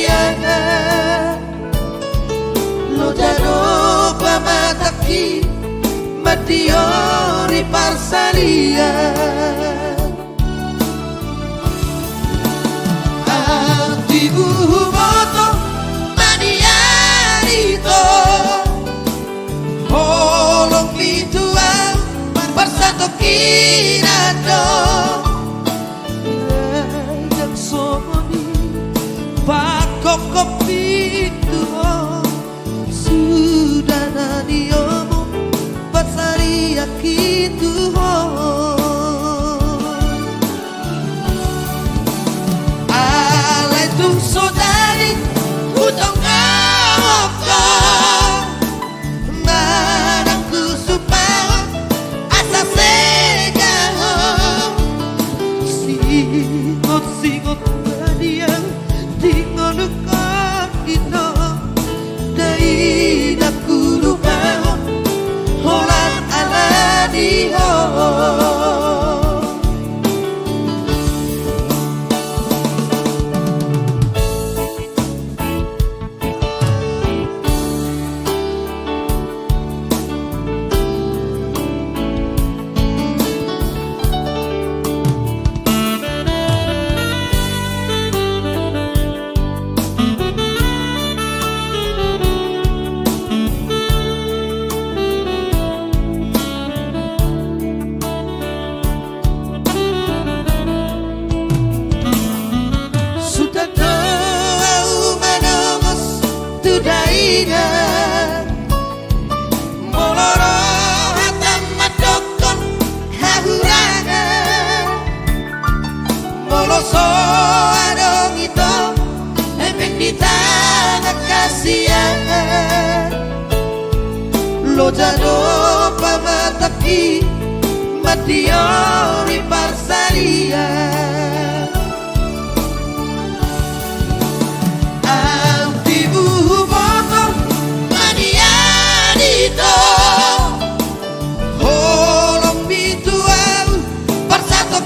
dia lo jano pamataki madiori parsalia antibu moto maniarito holong mitua parsato kinado Pakok kopi tuh sudah nani omo pasari akitu alai tung sodari utong kaoko marangku supaya asa segaho singot dia tinggal kita dari nakulu bawa holan alani ho moloro hatam madokon hahurana moloso adong itu efek di tanah kasihan lo jano pamataki madiori parsalia holong bituau parsato